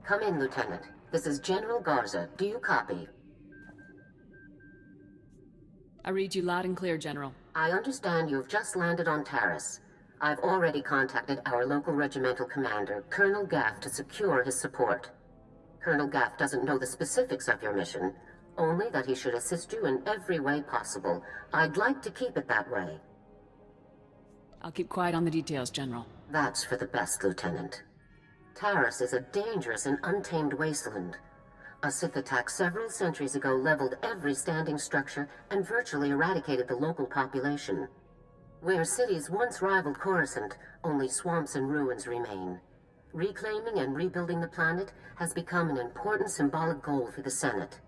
Come in, Lieutenant. This is General Garza. Do you copy? I read you loud and clear, General. I understand you've just landed on Taris. I've already contacted our local regimental commander, Colonel Gaff, to secure his support. Colonel Gaff doesn't know the specifics of your mission, only that he should assist you in every way possible. I'd like to keep it that way. I'll keep quiet on the details, General. That's for the best, Lieutenant. Taris is a dangerous and untamed wasteland. A Sith attack several centuries ago leveled every standing structure and virtually eradicated the local population. Where cities once rivaled Coruscant, only swamps and ruins remain. Reclaiming and rebuilding the planet has become an important symbolic goal for the Senate.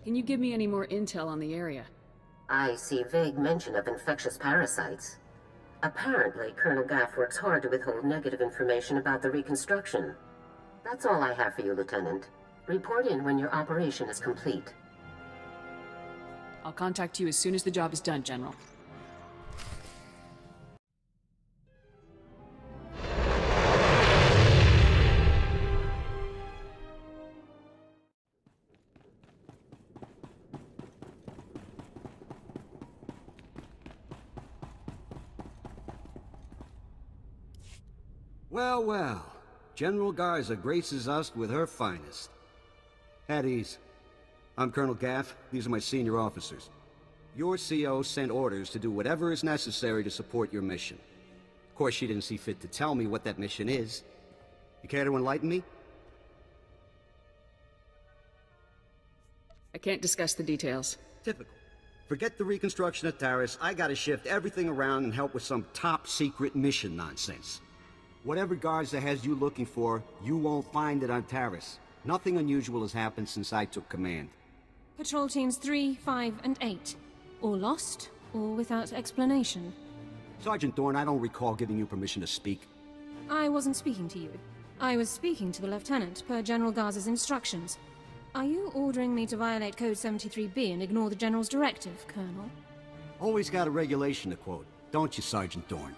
Can you give me any more intel on the area? I see vague mention of infectious parasites. Apparently, Colonel Gaff works hard to withhold negative information about the reconstruction. That's all I have for you, Lieutenant. Report in when your operation is complete. I'll contact you as soon as the job is done, General. Well, well. General Garza graces us with her finest. At ease. I'm Colonel Gaff. These are my senior officers. Your CO sent orders to do whatever is necessary to support your mission. Of course, she didn't see fit to tell me what that mission is. You care to enlighten me? I can't discuss the details. Typical. Forget the reconstruction of Taris. I gotta shift everything around and help with some top-secret mission nonsense. Whatever Garza has you looking for, you won't find it on Taris. Nothing unusual has happened since I took command. Patrol teams 3, 5, and 8. All lost, or without explanation. Sergeant Dorn, I don't recall giving you permission to speak. I wasn't speaking to you. I was speaking to the Lieutenant, per General Garza's instructions. Are you ordering me to violate Code 73B and ignore the General's directive, Colonel? Always got a regulation to quote, don't you, Sergeant Dorn?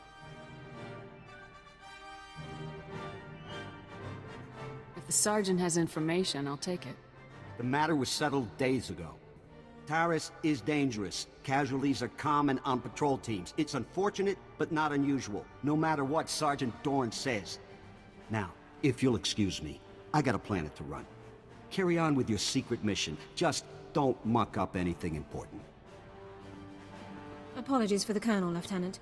If the Sergeant has information, I'll take it. The matter was settled days ago. Taris is dangerous. Casualties are common on patrol teams. It's unfortunate, but not unusual, no matter what Sergeant Dorn says. Now, if you'll excuse me, I got a planet to run. Carry on with your secret mission. Just don't muck up anything important. Apologies for the Colonel, Lieutenant.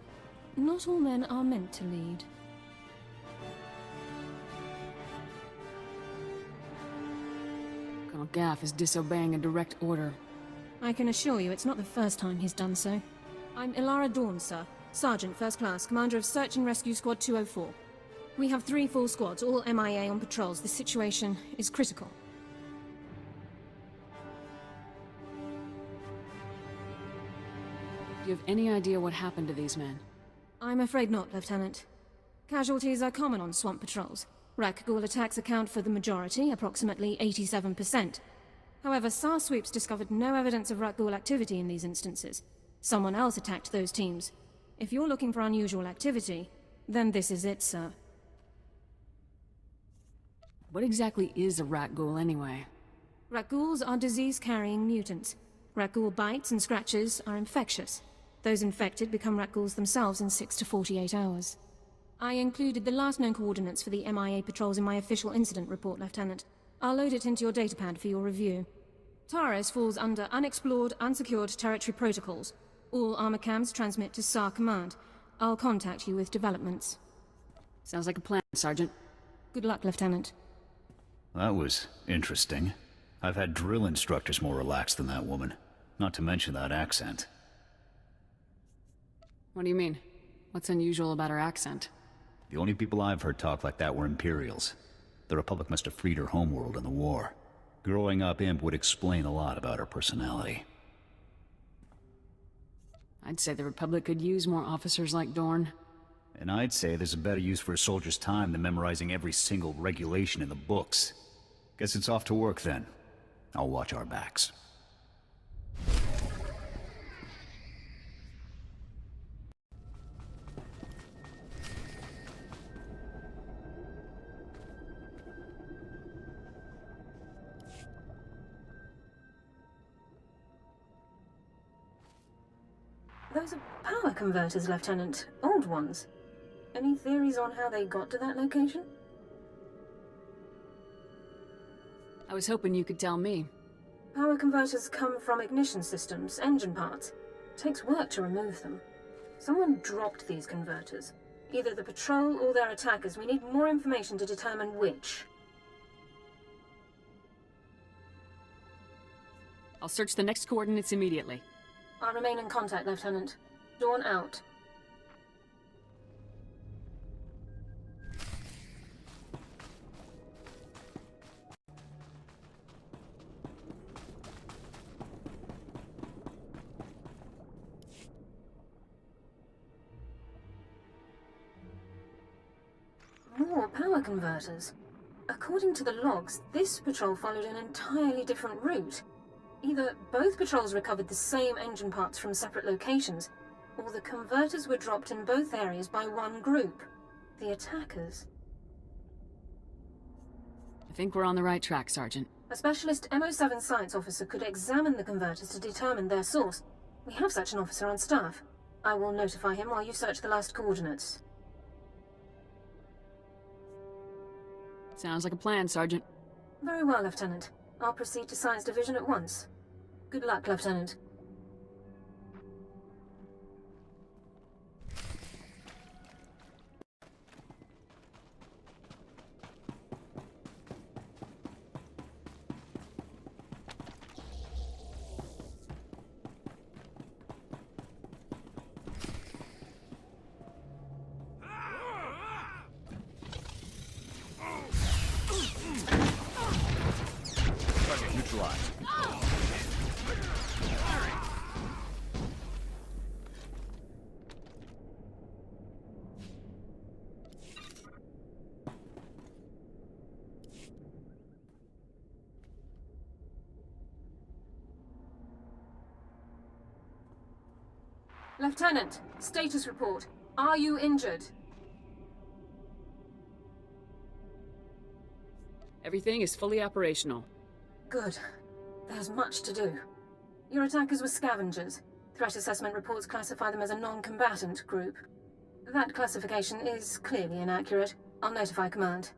Not all men are meant to lead. Colonel Gaff is disobeying a direct order. I can assure you it's not the first time he's done so. I'm Ilara Dawn, sir. Sergeant, First Class, Commander of Search and Rescue Squad 204. We have 3 full squads, all MIA on patrols. The situation is critical. Do you have any idea what happened to these men? I'm afraid not, Lieutenant. Casualties are common on swamp patrols. Rakghoul attacks account for the majority, approximately 87%. However, SAR sweeps discovered no evidence of Rakghoul activity in these instances. Someone else attacked those teams. If you're looking for unusual activity, then this is it, sir. What exactly is a Rakghoul anyway? Rakghouls are disease-carrying mutants. Rakghoul bites and scratches are infectious. Those infected become Rakghouls themselves in 6 to 48 hours. I included the last known coordinates for the MIA patrols in my official incident report, Lieutenant. I'll load it into your datapad for your review. Taris falls under unexplored, unsecured territory protocols. All armor cams transmit to SAR Command. I'll contact you with developments. Sounds like a plan, Sergeant. Good luck, Lieutenant. That was interesting. I've had drill instructors more relaxed than that woman. Not to mention that accent. What do you mean? What's unusual about her accent? The only people I've heard talk like that were Imperials. The Republic must have freed her homeworld in the war. Growing up Imp would explain a lot about her personality. I'd say the Republic could use more officers like Dorn. And I'd say there's a better use for a soldier's time than memorizing every single regulation in the books. Guess it's off to work then. I'll watch our backs. Those are power converters, Lieutenant. Old ones. Any theories on how they got to that location? I was hoping you could tell me. Power converters come from ignition systems, engine parts. Takes work to remove them. Someone dropped these converters. Either the patrol or their attackers. We need more information to determine which. I'll search the next coordinates immediately. I'll remain in contact, Lieutenant. Dawn out. More power converters. According to the logs, this patrol followed an entirely different route. Either both patrols recovered the same engine parts from separate locations, or the converters were dropped in both areas by one group. The attackers. I think we're on the right track, Sergeant. A specialist MO7 science officer could examine the converters to determine their source. We have such an officer on staff. I will notify him while you search the last coordinates. Sounds like a plan, Sergeant. Very well, Lieutenant. I'll proceed to Science Division at once. Good luck, Lieutenant. Target neutralized. Lieutenant, status report. Are you injured? Everything is fully operational. Good. There's much to do. Your attackers were scavengers. Threat assessment reports classify them as a non-combatant group. That classification is clearly inaccurate. I'll notify command.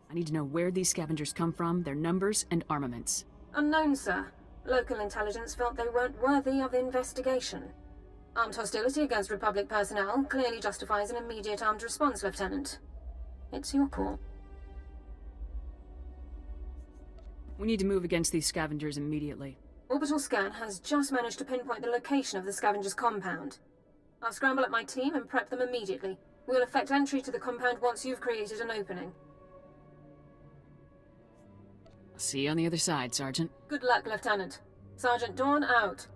I need to know where these scavengers come from, their numbers, and armaments. Unknown, sir. Local intelligence felt they weren't worthy of investigation. Armed hostility against Republic personnel clearly justifies an immediate armed response, Lieutenant. It's your call. We need to move against these scavengers immediately. Orbital scan has just managed to pinpoint the location of the scavengers' compound. I'll scramble up my team and prep them immediately. We'll effect entry to the compound once you've created an opening. I'll see you on the other side, Sergeant. Good luck, Lieutenant. Sergeant Dawn out.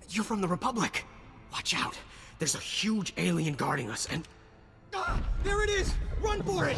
You're from the Republic! Watch out! There's a huge alien guarding us, and... Ah! There it is! Run for it!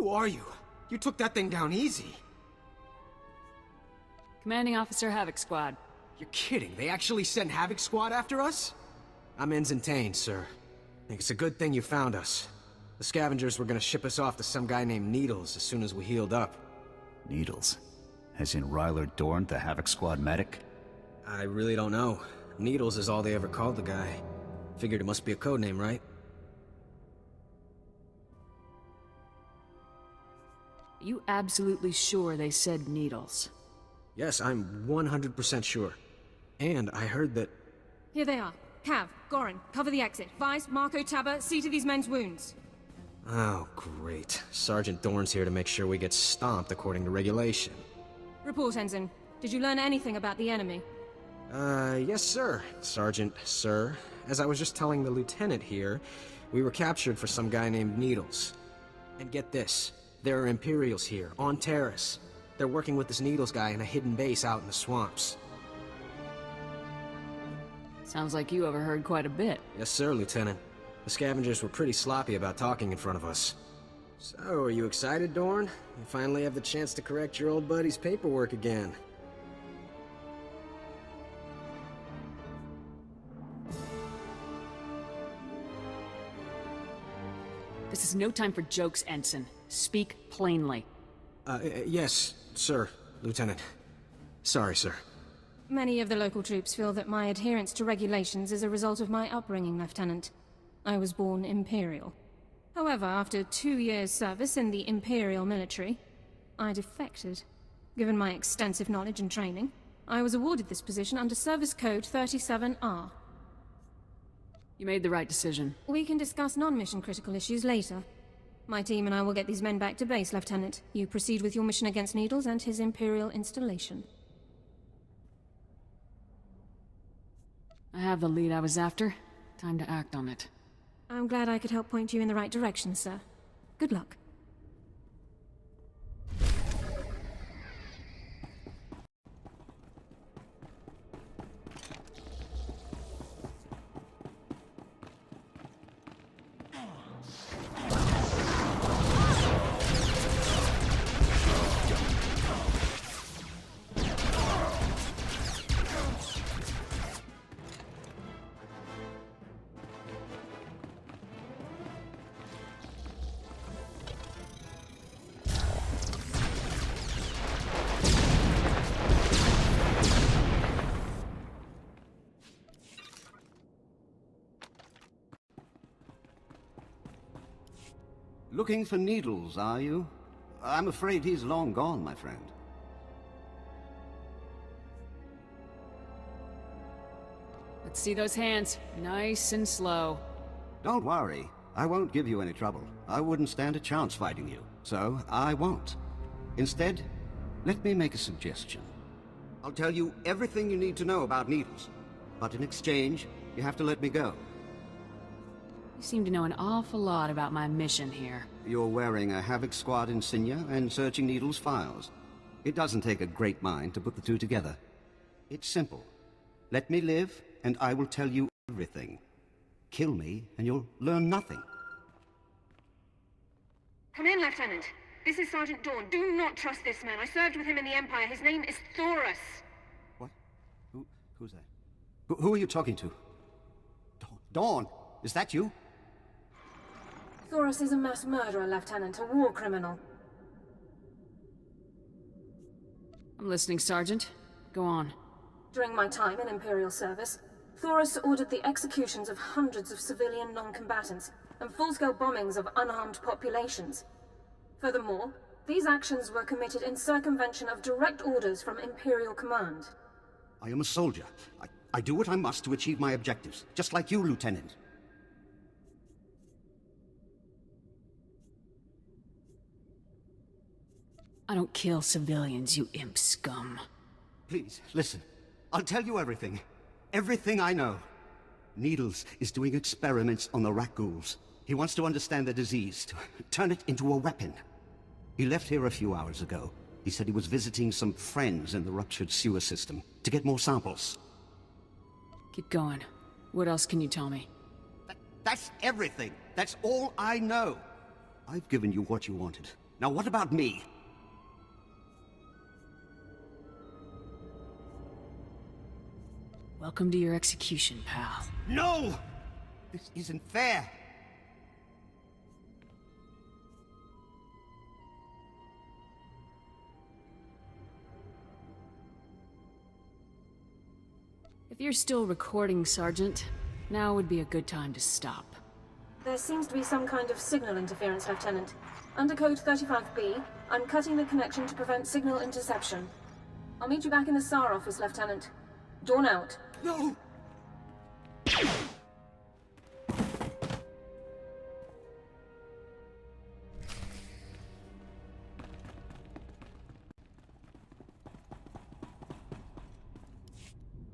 Who are you? You took that thing down easy. Commanding Officer Havoc Squad. You're kidding. They actually sent Havoc Squad after us? I'm Ensign, sir. I think it's a good thing you found us. The scavengers were gonna ship us off to some guy named Needles as soon as we healed up. Needles? As in Ryler Dorn, the Havoc Squad medic? I really don't know. Needles is all they ever called the guy. Figured it must be a code name, right? You absolutely sure they said Needles? Yes, I'm 100% sure. And I heard that... Here they are. Cav, Goran, cover the exit. Vice, Marco, Tabba, see to these men's wounds. Oh, great. Sergeant Dorn's here to make sure we get stomped according to regulation. Report, Ensign. Did you learn anything about the enemy? Yes, sir. Sergeant, sir. As I was just telling the lieutenant here, we were captured for some guy named Needles. And get this, there are Imperials here, on Taris. They're working with this Needles guy in a hidden base out in the swamps. Sounds like you overheard quite a bit. Yes, sir, Lieutenant. The scavengers were pretty sloppy about talking in front of us. So, are you excited, Dorn? You finally have the chance to correct your old buddy's paperwork again. This is no time for jokes, Ensign. Speak plainly. Yes, sir, Lieutenant. Sorry, sir. Many of the local troops feel that my adherence to regulations is a result of my upbringing, Lieutenant. I was born Imperial. However, after 2 years' service in the Imperial military, I defected. Given my extensive knowledge and training, I was awarded this position under Service Code 37R. You made the right decision. We can discuss non-mission critical issues later. My team and I will get these men back to base, Lieutenant. You proceed with your mission against Needles and his Imperial installation. I have the lead I was after. Time to act on it. I'm glad I could help point you in the right direction, sir. Good luck. Looking for Needles, are you? I'm afraid he's long gone, my friend. Let's see those hands. Nice and slow. Don't worry. I won't give you any trouble. I wouldn't stand a chance fighting you, so I won't. Instead, let me make a suggestion. I'll tell you everything you need to know about Needles, but in exchange, you have to let me go. You seem to know an awful lot about my mission here. You're wearing a Havoc Squad insignia and searching Needles' files. It doesn't take a great mind to put the two together. It's simple. Let me live, and I will tell you everything. Kill me, and you'll learn nothing. Come in, Lieutenant. This is Sergeant Dawn. Do not trust this man. I served with him in the Empire. His name is Taris. What? Who's that? Who are you talking to? Dawn? Is that you? Taris is a mass murderer, Lieutenant. A war criminal. I'm listening, Sergeant. Go on. During my time in Imperial service, Taris ordered the executions of hundreds of civilian non-combatants and full-scale bombings of unarmed populations. Furthermore, these actions were committed in circumvention of direct orders from Imperial command. I am a soldier. I do what I must to achieve my objectives, just like you, Lieutenant. I don't kill civilians, you imp scum. Please, listen. I'll tell you everything. Everything I know. Needles is doing experiments on the rat ghouls. He wants to understand the disease, to turn it into a weapon. He left here a few hours ago. He said he was visiting some friends in the ruptured sewer system to get more samples. Keep going. What else can you tell me? That's everything. That's all I know. I've given you what you wanted. Now what about me? Welcome to your execution, pal. No! This isn't fair. If you're still recording, Sergeant, now would be a good time to stop. There seems to be some kind of signal interference, Lieutenant. Under code 35B, I'm cutting the connection to prevent signal interception. I'll meet you back in the SAR office, Lieutenant. Dawn out. No!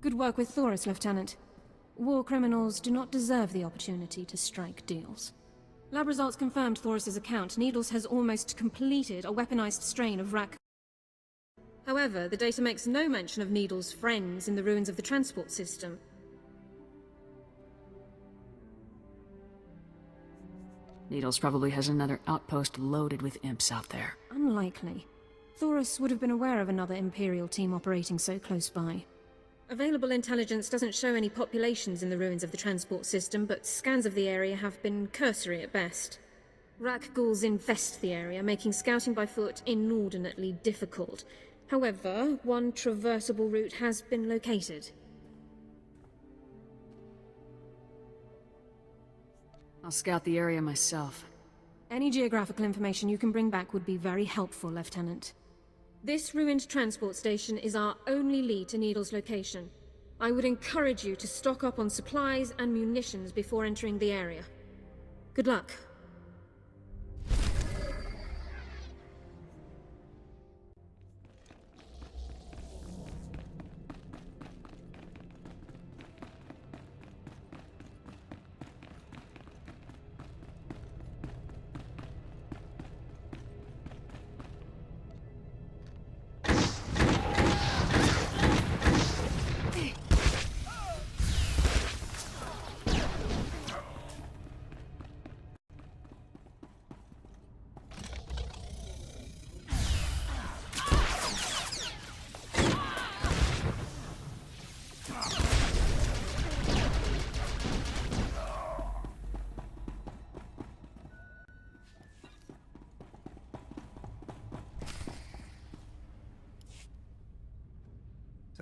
Good work with Taris, Lieutenant. War criminals do not deserve the opportunity to strike deals. Lab results confirmed Taris's account. Needles has almost completed a weaponized strain of Rak. However, the data makes no mention of Needle's friends in the ruins of the transport system. Needles probably has another outpost loaded with imps out there. Unlikely. Taris would have been aware of another Imperial team operating so close by. Available intelligence doesn't show any populations in the ruins of the transport system, but scans of the area have been cursory at best. Rak ghouls infest the area, making scouting by foot inordinately difficult. However, one traversable route has been located. I'll scout the area myself. Any geographical information you can bring back would be very helpful, Lieutenant. This ruined transport station is our only lead to Needle's location. I would encourage you to stock up on supplies and munitions before entering the area. Good luck.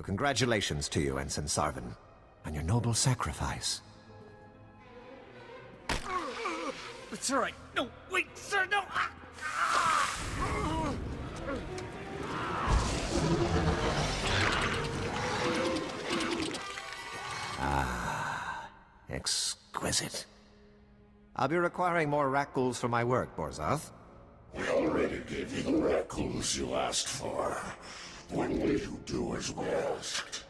So congratulations to you, Ensign Sarvin, on your noble sacrifice. It's all right. No, wait, sir, no! Exquisite. I'll be requiring more rat ghouls for my work, Borzoth. We already gave you the rat ghouls you asked for. When will you do as we asked?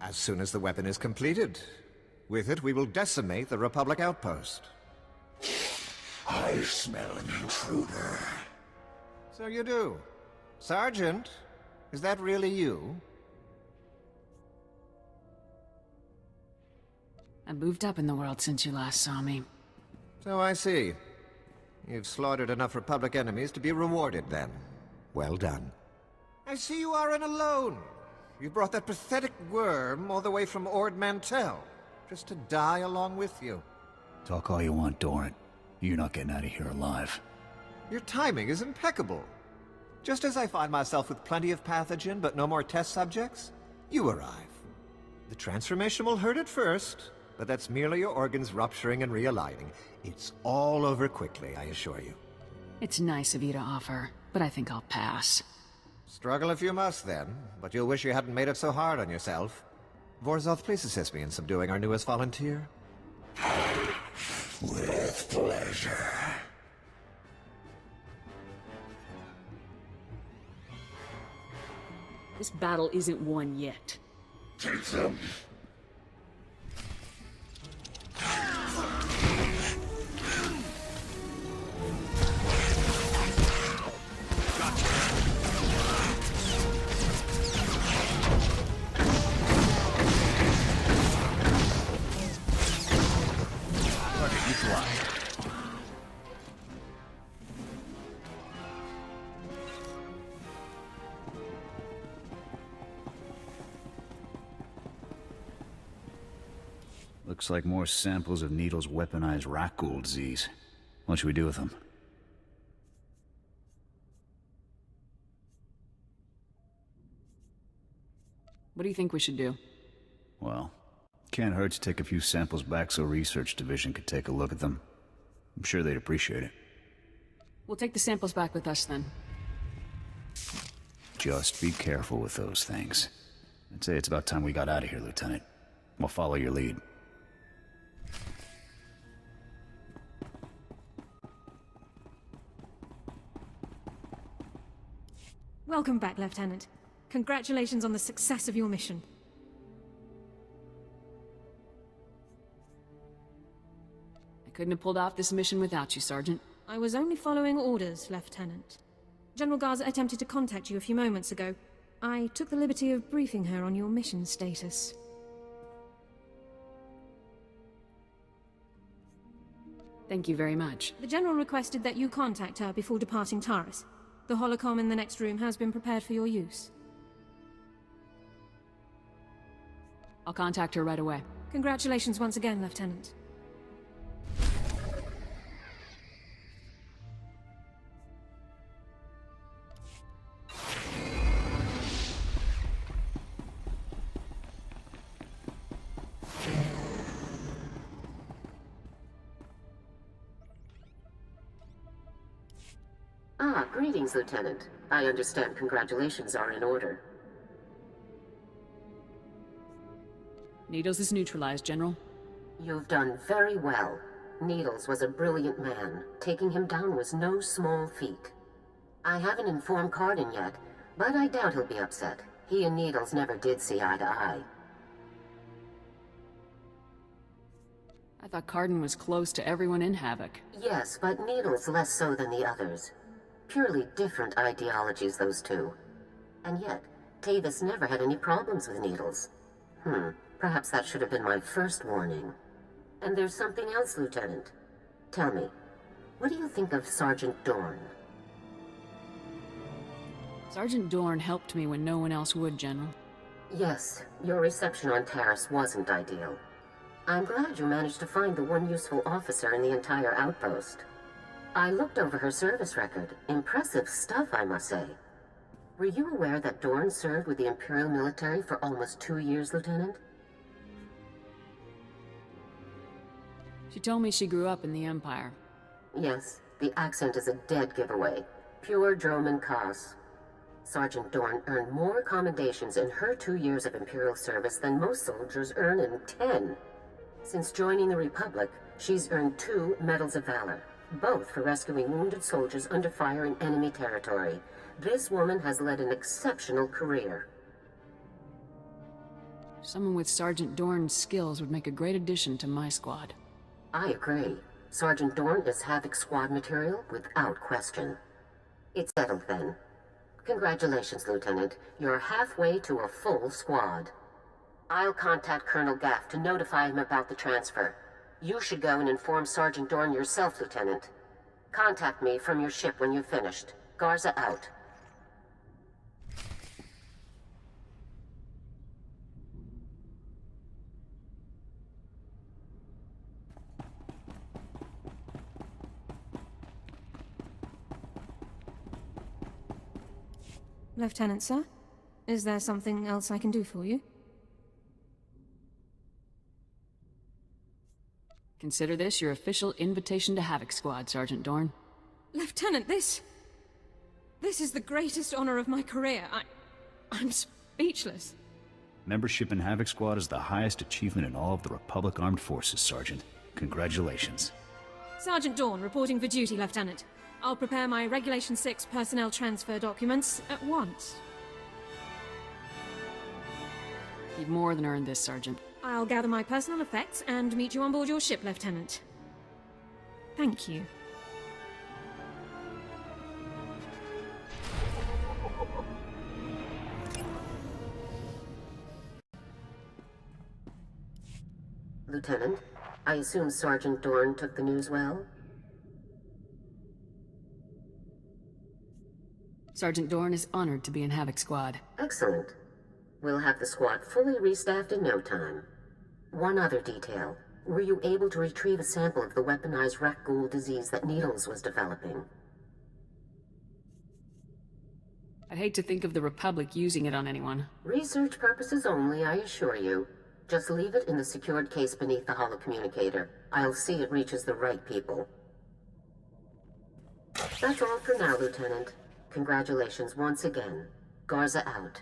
As soon as the weapon is completed. With it, we will decimate the Republic outpost. I smell an intruder. So you do. Sergeant, is that really you? I moved up in the world since you last saw me. So I see. You've slaughtered enough Republic enemies to be rewarded, then. Well done. I see you aren't alone. You brought that pathetic worm all the way from Ord Mantell, just to die along with you. Talk all you want, Doran. You're not getting out of here alive. Your timing is impeccable. Just as I find myself with plenty of pathogen, but no more test subjects, you arrive. The transformation will hurt at first, but that's merely your organs rupturing and realigning. It's all over quickly, I assure you. It's nice of you to offer, but I think I'll pass. Struggle if you must, then, but you'll wish you hadn't made it so hard on yourself. Vorzoth, please assist me in subduing our newest volunteer. With pleasure. This battle isn't won yet. Take them. Target neutralized. Looks like more samples of Needle's weaponized Rakghoul disease. What should we do with them? What do you think we should do? Well, can't hurt to take a few samples back so Research Division could take a look at them. I'm sure they'd appreciate it. We'll take the samples back with us then. Just be careful with those things. I'd say it's about time we got out of here, Lieutenant. We'll follow your lead. Welcome back, Lieutenant. Congratulations on the success of your mission. I couldn't have pulled off this mission without you, Sergeant. I was only following orders, Lieutenant. General Garza attempted to contact you a few moments ago. I took the liberty of briefing her on your mission status. Thank you very much. The General requested that you contact her before departing Taris. The holocom in the next room has been prepared for your use. I'll contact her right away. Congratulations once again, Lieutenant. Ah, greetings, Lieutenant. I understand congratulations are in order. Needles is neutralized, General. You've done very well. Needles was a brilliant man. Taking him down was no small feat. I haven't informed Cardin yet, but I doubt he'll be upset. He and Needles never did see eye to eye. I thought Cardin was close to everyone in Havoc. Yes, but Needles less so than the others. Purely different ideologies, those two. And yet, Tavis never had any problems with Needles. Perhaps that should have been my first warning. And there's something else, Lieutenant. Tell me, what do you think of Sergeant Dorn? Sergeant Dorn helped me when no one else would, General. Yes, your reception on Taris wasn't ideal. I'm glad you managed to find the one useful officer in the entire outpost. I looked over her service record. Impressive stuff, I must say. Were you aware that Dorn served with the Imperial military for almost 2 years, Lieutenant? She told me she grew up in the Empire. Yes, the accent is a dead giveaway. Pure Droman Kos. Sergeant Dorn earned more commendations in her 2 years of Imperial service than most soldiers earn in 10. Since joining the Republic, she's earned 2 Medals of Valor, both for rescuing wounded soldiers under fire in enemy territory. This woman has led an exceptional career. Someone with Sergeant Dorn's skills would make a great addition to my squad. I agree. Sergeant Dorn is Havoc Squad material without question. It's settled then. Congratulations, Lieutenant. You're halfway to a full squad. I'll contact Colonel Gaff to notify him about the transfer. You should go and inform Sergeant Dorn yourself, Lieutenant. Contact me from your ship when you've finished. Garza out. Lieutenant, sir? Is there something else I can do for you? Consider this your official invitation to Havoc Squad, Sergeant Dorn. Lieutenant, this is the greatest honor of my career. I'm speechless. Membership in Havoc Squad is the highest achievement in all of the Republic Armed Forces, Sergeant. Congratulations. Sergeant Dorn, reporting for duty, Lieutenant. I'll prepare my Regulation 6 personnel transfer documents at once. You've more than earned this, Sergeant. I'll gather my personal effects and meet you on board your ship, Lieutenant. Thank you. Lieutenant, I assume Sergeant Dorn took the news well? Sergeant Dorn is honored to be in Havoc Squad. Excellent. We'll have the squad fully restaffed in no time. One other detail. Were you able to retrieve a sample of the weaponized rat ghoul disease that Needles was developing? I'd hate to think of the Republic using it on anyone. Research purposes only, I assure you. Just leave it in the secured case beneath the holocommunicator. I'll see it reaches the right people. That's all for now, Lieutenant. Congratulations once again. Garza out.